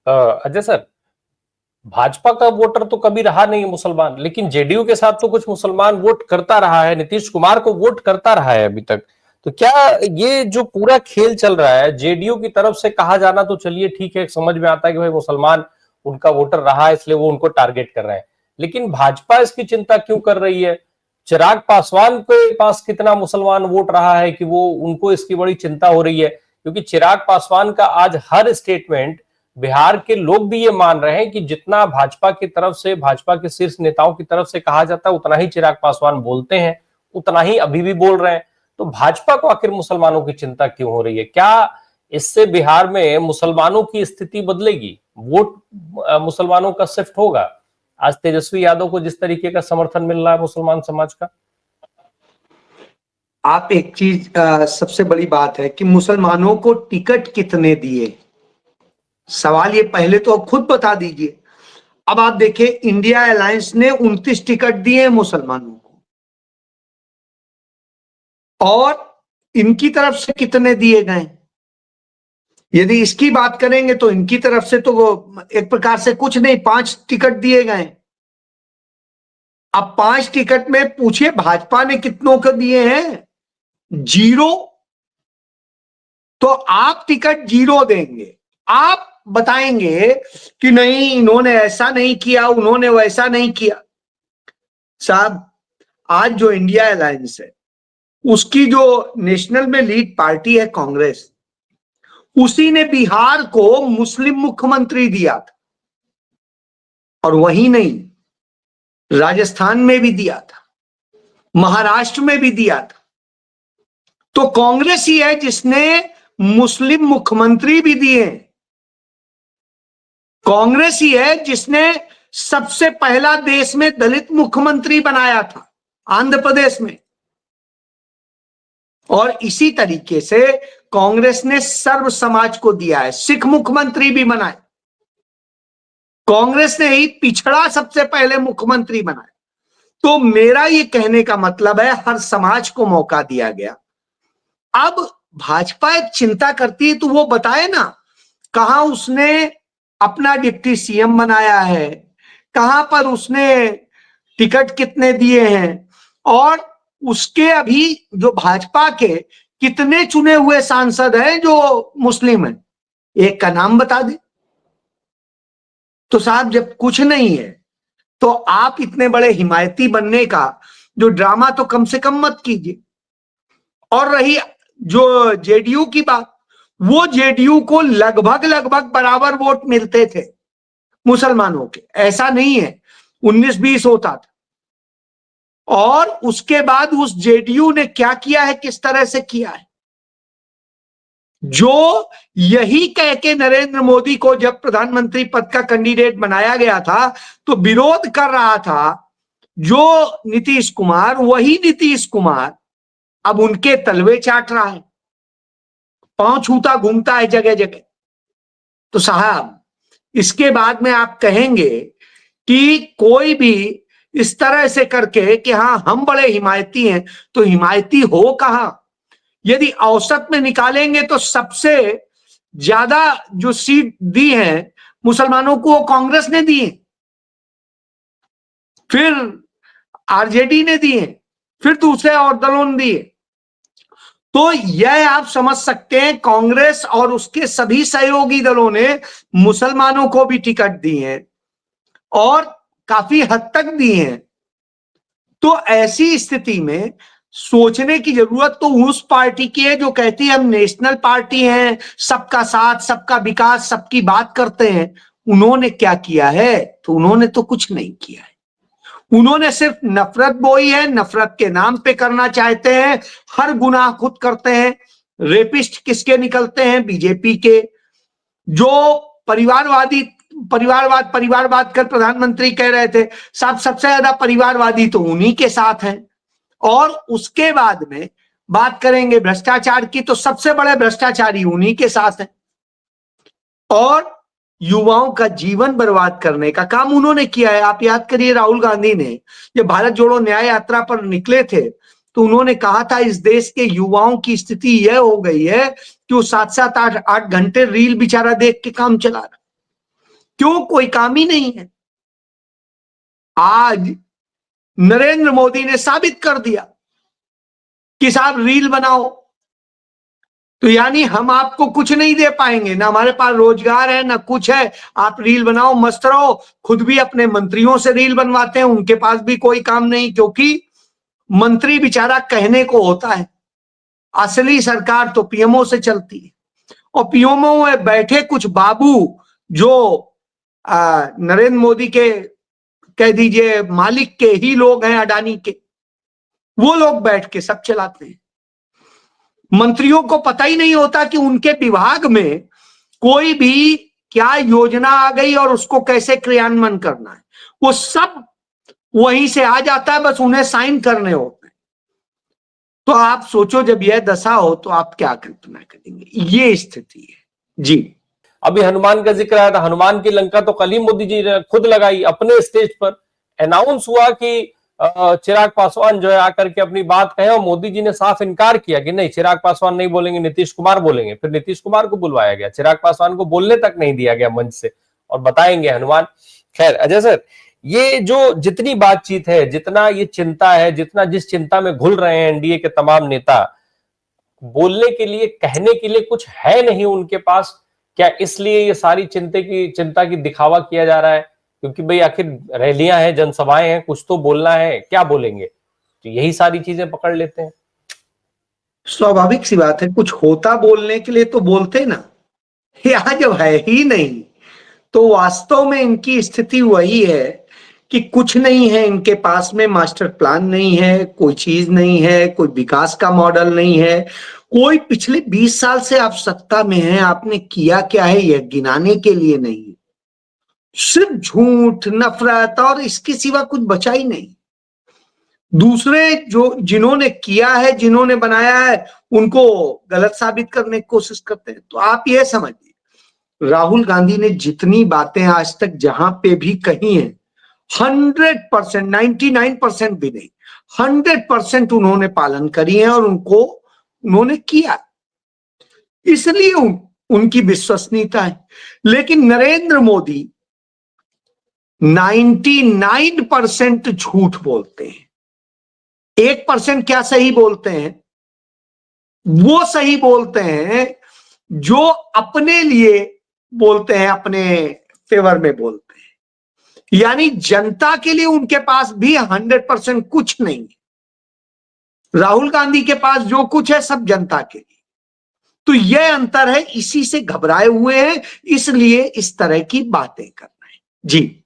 Ajay sir, Bhajpa का voter तो कभी रहा नहीं है मुसलमान, लेकिन जेडीयू के साथ तो कुछ मुसलमान वोट करता रहा है, नीतीश कुमार को वोट करता रहा है अभी तक। तो क्या ये जो पूरा खेल चल रहा है, जेडीयू की तरफ से कहा जाना तो चलिए ठीक है, समझ में आता है कि भाई मुसलमान उनका वोटर रहा है इसलिए वो उनको टारगेट कर रहे हैं, लेकिन भाजपा इसकी चिंता क्यों कर रही है? चिराग पासवान के पास कितना मुसलमान वोट रहा है कि वो उनको इसकी बड़ी चिंता हो रही है? क्योंकि चिराग पासवान का आज हर स्टेटमेंट बिहार के लोग भी ये मान रहे हैं कि जितना भाजपा की तरफ से, भाजपा के शीर्ष नेताओं की तरफ से कहा जाता है उतना ही चिराग पासवान बोलते हैं, उतना ही अभी भी बोल रहे हैं। तो भाजपा को आखिर मुसलमानों की चिंता क्यों हो रही है? क्या इससे बिहार में मुसलमानों की स्थिति बदलेगी, वोट मुसलमानों का शिफ्ट होगा? आज तेजस्वी यादव को जिस तरीके का समर्थन मिल रहा है मुसलमान समाज का। आप एक चीज सबसे बड़ी बात है कि मुसलमानों को टिकट कितने दिए, सवाल ये पहले तो खुद बता दीजिए। अब आप देखिए, इंडिया अलायंस ने 29 टिकट दिए मुसलमानों को, और इनकी तरफ से कितने दिए गए? यदि इसकी बात करेंगे तो इनकी तरफ से तो वो एक प्रकार से कुछ नहीं, 5 टिकट दिए गए। अब 5 टिकट में पूछिए भाजपा ने कितनों को दिए हैं? 0। तो आप टिकट 0 देंगे, आप बताएंगे कि नहीं इन्होंने ऐसा नहीं किया, उन्होंने वैसा नहीं किया। साहब, आज जो इंडिया अलायंस है उसकी जो नेशनल में लीड पार्टी है कांग्रेस, उसी ने बिहार को मुस्लिम मुख्यमंत्री दिया था, और वही नहीं राजस्थान में भी दिया था, महाराष्ट्र में भी दिया था। तो कांग्रेस ही है जिसने मुस्लिम मुख्यमंत्री भी दिए। कांग्रेस ही है जिसने सबसे पहला देश में दलित मुख्यमंत्री बनाया था आंध्र प्रदेश में, और इसी तरीके से कांग्रेस ने सर्व समाज को दिया है, सिख मुख्यमंत्री भी बनाए। कांग्रेस ने ही पिछड़ा सबसे पहले मुख्यमंत्री बनाया। तो मेरा ये कहने का मतलब है हर समाज को मौका दिया गया। अब भाजपा एक चिंता करती है तो वो बताए ना, कहां उसने अपना डिप्टी सीएम बनाया है, कहां पर उसने टिकट कितने दिए हैं, और उसके अभी जो भाजपा के कितने चुने हुए सांसद हैं जो मुस्लिम हैं, एक का नाम बता दे। तो साहब, जब कुछ नहीं है तो आप इतने बड़े हिमायती बनने का जो ड्रामा तो कम से कम मत कीजिए। और रही जो जेडीयू की बात, वो जेडीयू को लगभग लगभग बराबर वोट मिलते थे मुसलमानों के, ऐसा नहीं है 19-20 होता था। और उसके बाद उस जेडीयू ने क्या किया है, किस तरह से किया है, जो यही कह के नरेंद्र मोदी को जब प्रधानमंत्री पद का कैंडिडेट बनाया गया था तो विरोध कर रहा था जो नीतीश कुमार, वही नीतीश कुमार अब उनके तलवे चाट रहा है, पांव छूता घूमता है जगह जगह। तो साहब, इसके बाद में आप कहेंगे कि कोई भी इस तरह से करके कि हाँ हम बड़े हिमायती हैं, तो हिमायती हो कहां? यदि औसत में निकालेंगे तो सबसे ज्यादा जो सीट दी है मुसलमानों को वो कांग्रेस ने दी है, फिर आरजेडी ने दी है, फिर दूसरे और दलों ने दिए। तो यह आप समझ सकते हैं कांग्रेस और उसके सभी सहयोगी दलों ने मुसलमानों को भी टिकट दी है और काफी हद तक दी है। तो ऐसी स्थिति में सोचने की जरूरत तो उस पार्टी की है जो कहती है हम नेशनल पार्टी हैं, सबका साथ, सबका विकास, सबकी बात करते हैं। उन्होंने क्या किया है? तो उन्होंने तो कुछ नहीं किया है। उन्होंने सिर्फ नफरत बोई है, नफरत के नाम पे करना चाहते हैं, हर गुनाह खुद करते हैं। रेपिस्ट किसके निकलते हैं? बीजेपी के। जो परिवारवाद कर प्रधानमंत्री कह रहे थे, साहब सबसे ज्यादा परिवारवादी तो उन्हीं के साथ हैं। और उसके बाद में बात करेंगे भ्रष्टाचार की, तो सबसे बड़े भ्रष्टाचारी उन्हीं के साथ हैं। और युवाओं का जीवन बर्बाद करने का काम उन्होंने किया है। आप याद करिए, राहुल गांधी ने जब भारत जोड़ो न्याय यात्रा पर निकले थे तो उन्होंने कहा था इस देश के युवाओं की स्थिति यह हो गई है कि वो 7-7, 8-8 घंटे रील बेचारा देख के काम चला रहा। क्यों? कोई काम ही नहीं है। आज नरेंद्र मोदी ने साबित कर दिया कि साहब रील बनाओ, तो यानी हम आपको कुछ नहीं दे पाएंगे, ना हमारे पास रोजगार है ना कुछ है, आप रील बनाओ मस्त रहो। खुद भी अपने मंत्रियों से रील बनवाते हैं, उनके पास भी कोई काम नहीं, क्योंकि मंत्री बेचारा कहने को होता है, असली सरकार तो पीएमओ से चलती है। और पीएमओ में बैठे कुछ बाबू जो नरेंद्र मोदी के कह दीजिए मालिक के ही लोग हैं, अडानी के, वो लोग बैठ के सब चलाते हैं। मंत्रियों को पता ही नहीं होता कि उनके विभाग में कोई भी क्या योजना आ गई और उसको कैसे क्रियान्वयन करना है, वो सब वहीं से आ जाता है, बस उन्हें साइन करने होते हैं। तो आप सोचो जब यह दशा हो तो आप क्या कल्पना करेंगे? ये स्थिति है जी। अभी हनुमान का जिक्र आया था, हनुमान की लंका तो कल ही मोदी जी ने खुद लगाई अपने स्टेज पर। अनाउंस हुआ कि चिराग पासवान जो है आकर के अपनी बात कहे, और मोदी जी ने साफ इनकार किया कि नहीं, चिराग पासवान नहीं बोलेंगे, नीतीश कुमार बोलेंगे। फिर नीतीश कुमार को बुलवाया गया, चिराग पासवान को बोलने तक नहीं दिया गया मंच से, और बताएंगे हनुमान। खैर अजय सर, ये जो जितनी बातचीत है, जितना ये चिंता है, जितना जिस चिंता में घुल रहे हैं एनडीए के तमाम नेता, बोलने के लिए, कहने के लिए कुछ है नहीं उनके पास, क्या इसलिए ये सारी चिंता की दिखावा किया जा रहा है? क्योंकि भाई आखिर रैलियां हैं, जनसभाएं हैं, कुछ तो बोलना है, क्या बोलेंगे? तो यही सारी चीजें पकड़ लेते हैं। स्वाभाविक सी बात है, कुछ होता बोलने के लिए तो बोलते ना, यहाँ जब है ही नहीं तो वास्तव में इनकी स्थिति वही है कि कुछ नहीं है इनके पास में, मास्टर प्लान नहीं है, कोई चीज नहीं है, कोई विकास का मॉडल नहीं है, कोई पिछले 20 साल से आप सत्ता में हैं, आपने किया क्या है यह गिनाने के लिए नहीं, सिर्फ झूठ, नफरत और इसके सिवा कुछ बचा ही नहीं। दूसरे जो जिन्होंने किया है, जिन्होंने बनाया है, उनको गलत साबित करने की कोशिश करते हैं। तो आप यह समझिए, राहुल गांधी ने जितनी बातें आज तक जहां पे भी कही हैं, 100%, 99% भी नहीं, 100% उन्होंने पालन करी है और उनको उन्होंने किया, इसलिए उनकी विश्वसनीयता है। लेकिन नरेंद्र मोदी 99% झूठ बोलते हैं, 1% क्या सही बोलते हैं? वो सही बोलते हैं जो अपने लिए बोलते हैं, अपने फेवर में बोलते हैं, यानी जनता के लिए उनके पास भी 100% कुछ नहीं है। राहुल गांधी के पास जो कुछ है सब जनता के लिए। तो यह अंतर है, इसी से घबराए हुए हैं, इसलिए इस तरह की बातें कर रहे हैं जी।